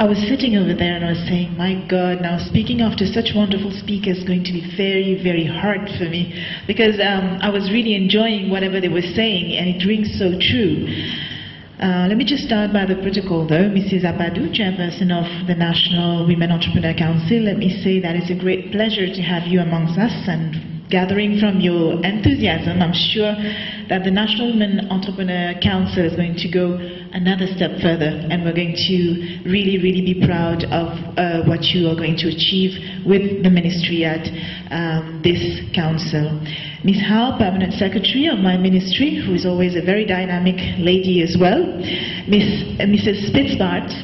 I was sitting over there and I was saying, my God, now speaking after such wonderful speakers is going to be very, very hard for me, because I was really enjoying whatever they were saying, and it rings so true. Let me just start by the protocol though. Mrs. Apadou, chairperson of the National Women Entrepreneur Council, let me say that it's a great pleasure to have you amongst us, and gathering from your enthusiasm, I'm sure that the National Women Entrepreneur Council is going to go another step further, and we're going to really, really be proud of what you are going to achieve with the ministry at this council. Ms. Howe, Permanent Secretary of my ministry, who is always a very dynamic lady as well. Mrs. Spitzbart,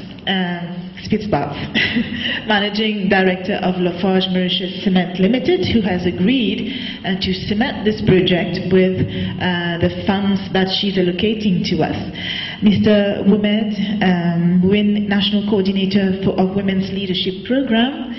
Managing Director of Lafarge Mauritius Cement Limited, who has agreed to cement this project with the funds that she's allocating to us. Mr. Wumed, WIN National Coordinator of Women's Leadership Program.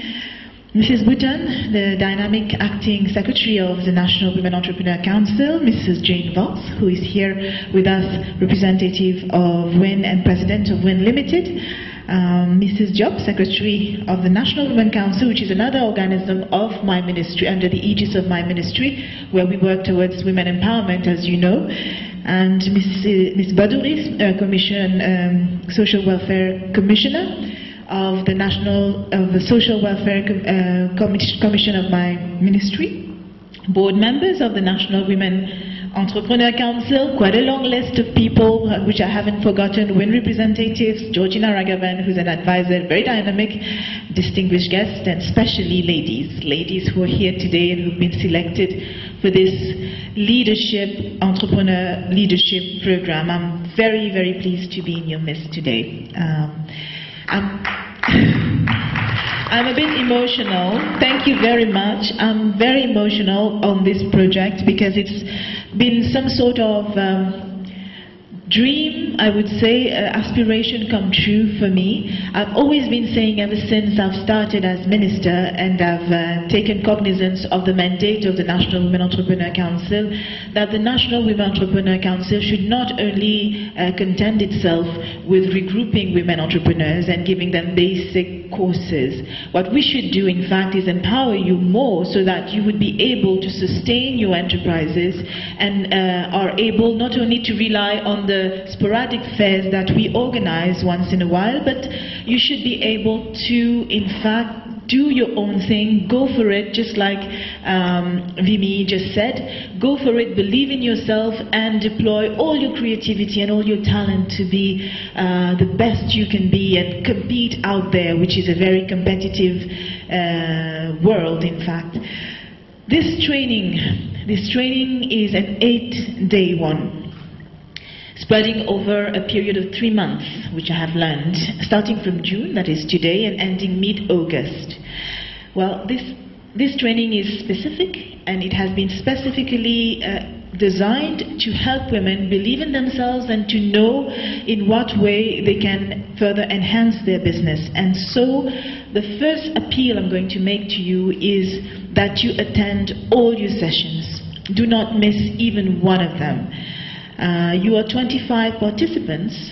Mrs. Bhutan, the Dynamic Acting Secretary of the National Women Entrepreneur Council. Mrs. Jane Voss, who is here with us, representative of WIN and President of WIN Limited. Mrs. Job, Secretary of the National Women Council, which is another organism of my ministry, under the aegis of my ministry, where we work towards women empowerment, as you know. And Ms. Badouri, Social Welfare Commissioner of the Social Welfare Commission of my ministry. Board members of the National Women Entrepreneur Council, quite a long list of people which I haven't forgotten. WIN representatives, Georgina Ragavan, who's an advisor, very dynamic, distinguished guests, and especially ladies who are here today and who've been selected for this entrepreneur leadership program. I'm very, very pleased to be in your midst today. I'm a bit emotional. Thank you very much. I'm very emotional on this project because it's been some sort of dream, I would say, aspiration come true for me. I've always been saying ever since I've started as minister and I've taken cognizance of the mandate of the National Women Entrepreneur Council, that the National Women Entrepreneur Council should not only contend itself with regrouping women entrepreneurs and giving them basic courses. What we should do, in fact, is empower you more so that you would be able to sustain your enterprises and are able not only to rely on the sporadic fairs that we organize once in a while, but you should be able to, in fact, do your own thing, go for it, just like Vimy just said. Go for it, believe in yourself, and deploy all your creativity and all your talent to be the best you can be and compete out there, which is a very competitive world, in fact. This training is an 8-day one, spreading over a period of 3 months, which I have learned, starting from June, that is today, and ending mid-August. Well, this training is specific, and it has been specifically designed to help women believe in themselves and to know in what way they can further enhance their business. And so the first appeal I'm going to make to you is that you attend all your sessions. Do not miss even one of them. You are 25 participants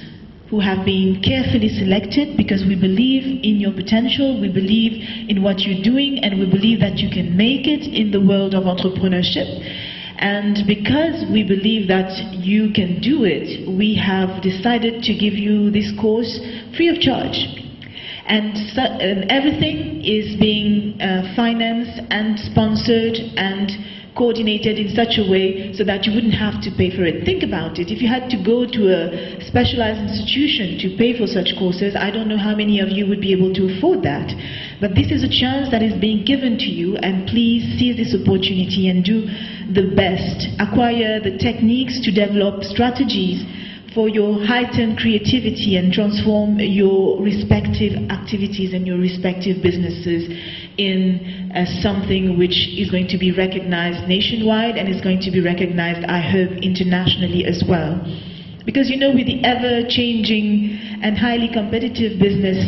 who have been carefully selected because we believe in your potential, we believe in what you're doing, and we believe that you can make it in the world of entrepreneurship. And because we believe that you can do it, we have decided to give you this course free of charge. And everything is being financed and sponsored and coordinated in such a way so that you wouldn't have to pay for it. Think about it. If you had to go to a specialized institution to pay for such courses, I don't know how many of you would be able to afford that. But this is a chance that is being given to you, and please seize this opportunity and do the best. Acquire the techniques to develop strategies for your heightened creativity and transform your respective activities and your respective businesses in something which is going to be recognized nationwide and is going to be recognized, I hope, internationally as well. Because you know, with the ever-changing and highly competitive business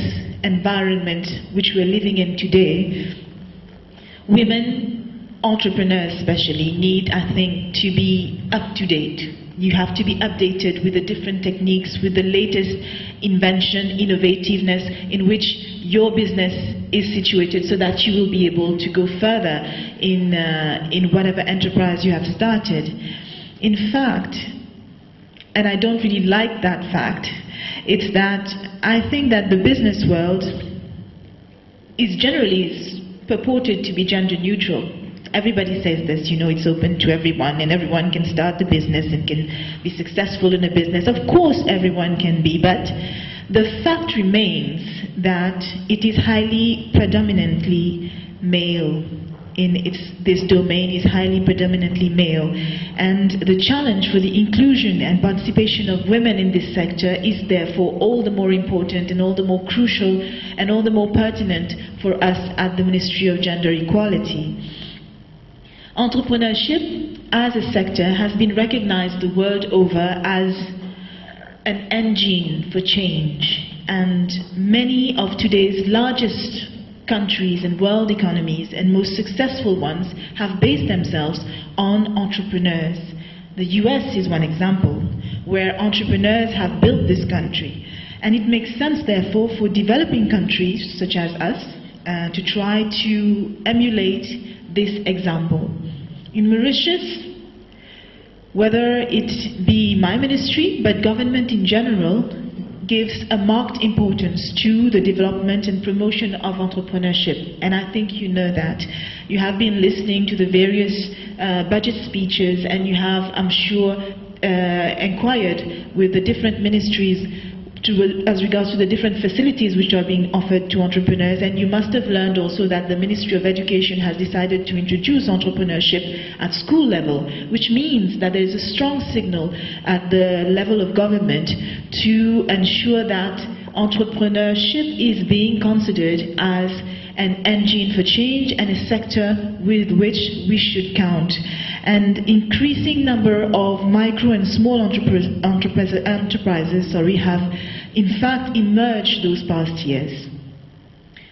environment which we're living in today, women entrepreneurs especially need, I think, to be up to date You have to be updated with the different techniques, with the latest invention, innovativeness in which your business is situated, so that you will be able to go further in whatever enterprise you have started. In fact, and I don't really like that fact, it's that I think that the business world is generally purported to be gender neutral. Everybody says this, you know, it's open to everyone and everyone can start a business and can be successful in a business. Of course everyone can be, but the fact remains that it is highly predominantly male. This domain is highly predominantly male, and the challenge for the inclusion and participation of women in this sector is therefore all the more important and all the more crucial and all the more pertinent for us at the Ministry of Gender Equality. Entrepreneurship as a sector has been recognized the world over as an engine for change, and many of today's largest countries and world economies and most successful ones have based themselves on entrepreneurs. The US is one example where entrepreneurs have built this country, and it makes sense therefore for developing countries such as us to try to emulate this example. In Mauritius, whether it be my ministry, but government in general, gives a marked importance to the development and promotion of entrepreneurship. And I think you know that. You have been listening to the various budget speeches, and you have, I'm sure, inquired with the different ministries as regards to the different facilities which are being offered to entrepreneurs. And you must have learned also that the Ministry of Education has decided to introduce entrepreneurship at school level, which means that there is a strong signal at the level of government to ensure that entrepreneurship is being considered as an engine for change and a sector with which we should count. And increasing number of micro and small enterprises have in fact emerged those past years.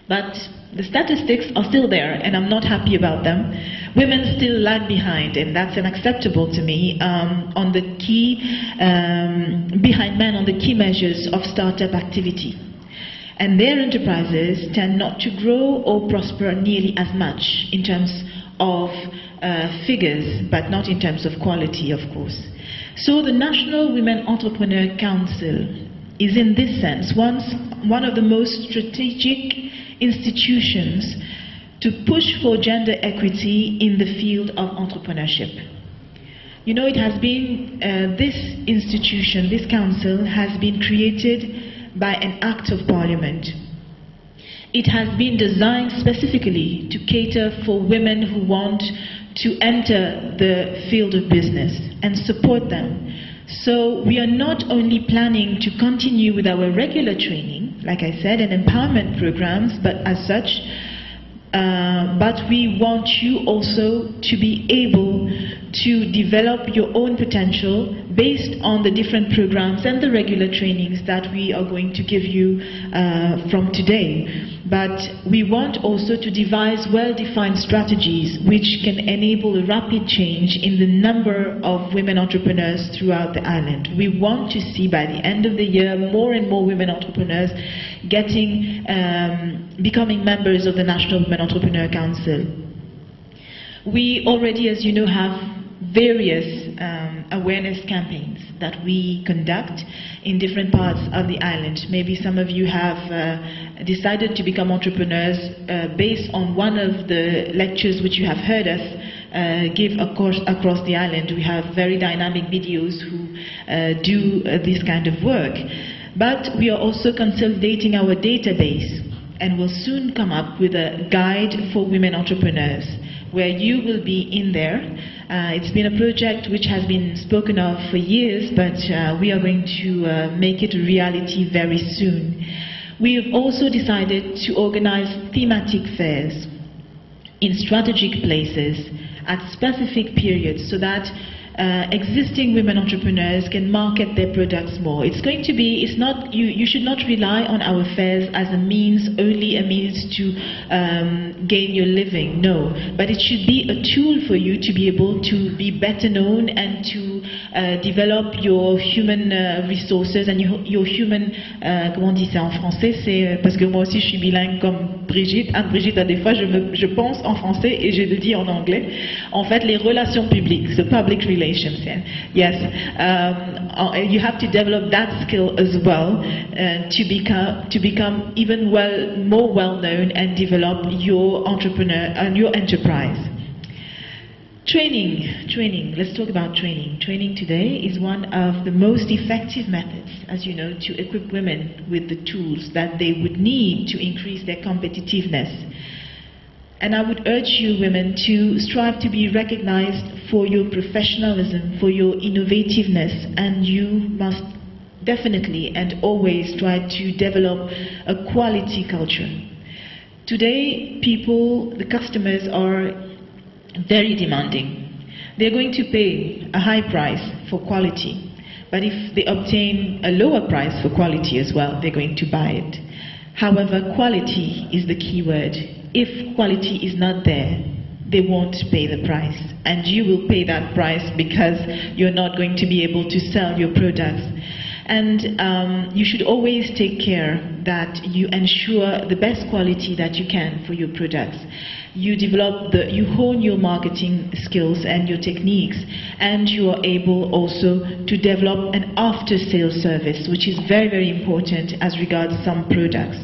But the statistics are still there, and I'm not happy about them. Women still lag behind, and that's unacceptable to me, on the key, behind men on the key measures of startup activity. And their enterprises tend not to grow or prosper nearly as much in terms of figures, but not in terms of quality, of course. So the National Women Entrepreneur Council is in this sense one of the most strategic institutions to push for gender equity in the field of entrepreneurship. You know, it has been, this institution, this council, has been created by an act of parliament. It has been designed specifically to cater for women who want to enter the field of business and support them. So we are not only planning to continue with our regular training, like I said, and empowerment programs, but as such, but we want you also to be able to develop your own potential based on the different programs and the regular trainings that we are going to give you from today. But we want also to devise well-defined strategies which can enable a rapid change in the number of women entrepreneurs throughout the island. We want to see by the end of the year more and more women entrepreneurs becoming members of the National Women Entrepreneur Council. We already, as you know, have various awareness campaigns that we conduct in different parts of the island. Maybe some of you have decided to become entrepreneurs based on one of the lectures which you have heard us give across the island. We have very dynamic videos who do this kind of work. But we are also consolidating our database, and will soon come up with a guide for women entrepreneurs, where you will be in there. It's been a project which has been spoken of for years, but we are going to make it a reality very soon. We have also decided to organize thematic fairs in strategic places at specific periods, so that existing women entrepreneurs can market their products more. It's going to be, it's not, you should not rely on our fairs as a means, only a means to gain your living, no. But it should be a tool for you to be able to be better known and to develop your human resources and your human, comment on dit ça en français, c'est parce que moi aussi je suis bilingue comme Brigitte. Brigitte, des fois je pense en français et je le dis en anglais. En fait, les relations publiques, the public relations, yes, you have to develop that skill as well to become even more well known and develop your entrepreneur and your enterprise. Training. Let's talk about training. Training today is one of the most effective methods, as you know, to equip women with the tools that they would need to increase their competitiveness. And I would urge you women to strive to be recognized for your professionalism, for your innovativeness, and you must definitely and always try to develop a quality culture. Today, the customers are very demanding. They're going to pay a high price for quality, but if they obtain a lower price for quality as well, they're going to buy it. However, quality is the key word. If quality is not there, they won't pay the price, and you will pay that price because you're not going to be able to sell your products. And you should always take care that you ensure the best quality that you can for your products. You hone your marketing skills and your techniques, and you are able also to develop an after-sales service, which is very, very important as regards some products.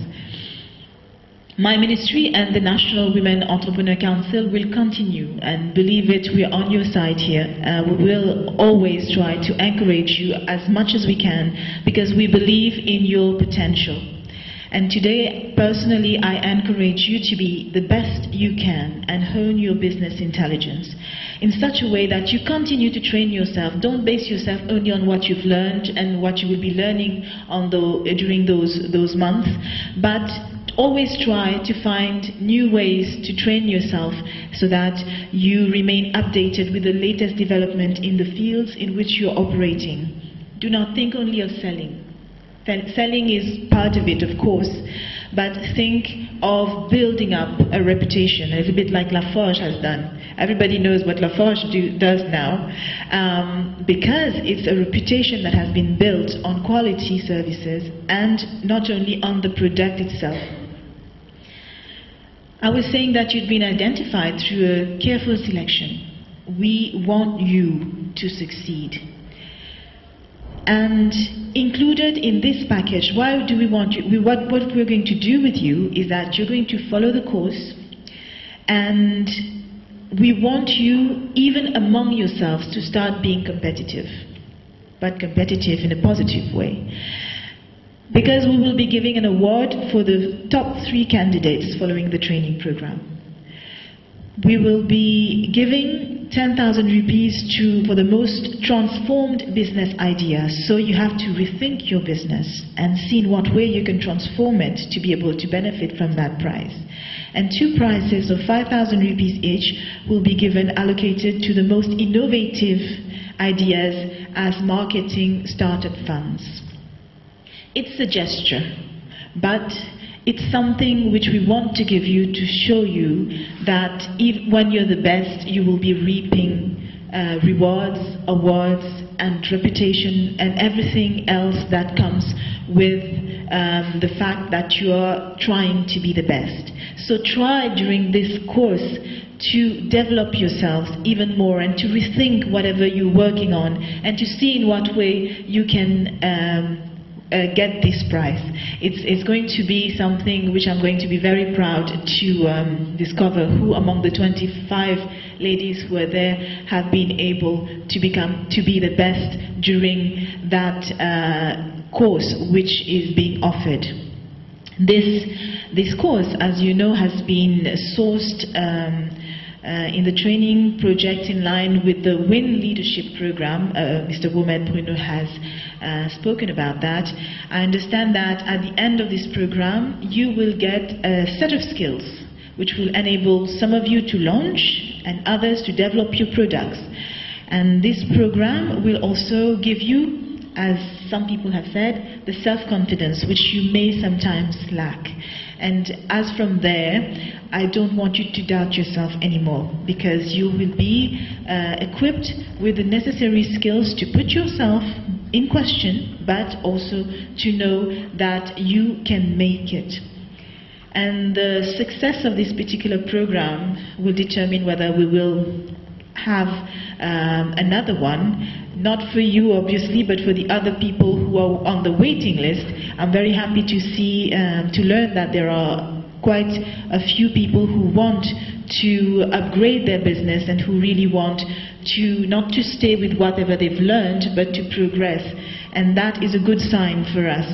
My ministry and the National Women Entrepreneur Council will continue, and believe it, we are on your side here. We will always try to encourage you as much as we can, because we believe in your potential. And today, personally, I encourage you to be the best you can and hone your business intelligence in such a way that you continue to train yourself. Don't base yourself only on what you've learned and what you will be learning during those months, but always try to find new ways to train yourself so that you remain updated with the latest development in the fields in which you're operating. Do not think only of selling. Selling is part of it, of course, but think of building up a reputation, a little bit like Lafarge has done. Everybody knows what Lafarge does now, because it's a reputation that has been built on quality services and not only on the product itself. I was saying that you'd been identified through a careful selection. We want you to succeed. And included in this package, why do we want you? What we're going to do with you is that you're going to follow the course, and we want you, even among yourselves, to start being competitive, but competitive in a positive way. Because we will be giving an award for the top 3 candidates following the training program. We will be giving 10,000 rupees for the most transformed business idea. So you have to rethink your business and see in what way you can transform it to be able to benefit from that prize. And 2 prizes of 5,000 rupees each will be given, allocated to the most innovative ideas as marketing startup funds. It's a gesture, but it's something which we want to give you to show you that when you're the best, you will be reaping rewards, awards, and reputation, and everything else that comes with the fact that you are trying to be the best. So try during this course to develop yourselves even more and to rethink whatever you're working on and to see in what way you can get this prize. It's going to be something which I'm going to be very proud to discover who among the 25 ladies who are there have been able to be the best during that course which is being offered. This course, as you know, has been sourced in the training project in line with the WIN leadership program. Mr. Bruno has spoken about that. I understand that at the end of this program you will get a set of skills which will enable some of you to launch and others to develop your products. And this program will also give you, as some people have said, the self-confidence which you may sometimes lack. And as from there, I don't want you to doubt yourself anymore, because you will be equipped with the necessary skills to put yourself in question, but also to know that you can make it. And the success of this particular program will determine whether we will have another one, not for you obviously, but for the other people who are on the waiting list. I'm very happy to see, to learn that there are quite a few people who want to upgrade their business and who really want to not to stay with whatever they've learned, but to progress. And that is a good sign for us.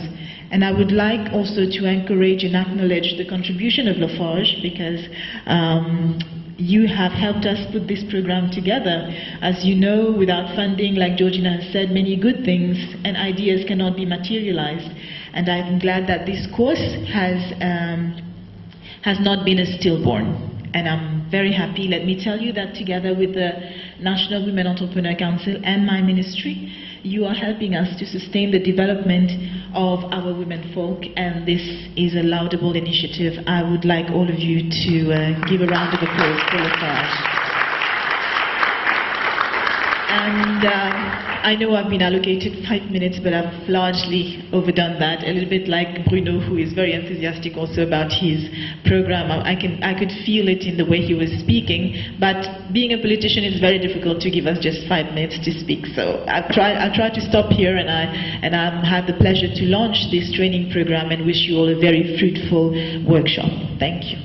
And I would like also to encourage and acknowledge the contribution of Lafarge, because you have helped us put this program together. As you know, without funding, like Georgina has said, many good things and ideas cannot be materialized. And I'm glad that this course has not been a stillborn. And I'm very happy. Let me tell you that together with the National Women Entrepreneur Council and my ministry, you are helping us to sustain the development of our women folk, and this is a laudable initiative. I would like all of you to give a round of applause for Lafarge. And I know I've been allocated 5 minutes, but I've largely overdone that, a little bit like Bruno, who is very enthusiastic also about his program. I could feel it in the way he was speaking, but being a politician, it's very difficult to give us just 5 minutes to speak. So I'll try to stop here, and I have the pleasure to launch this training program and wish you all a very fruitful workshop. Thank you.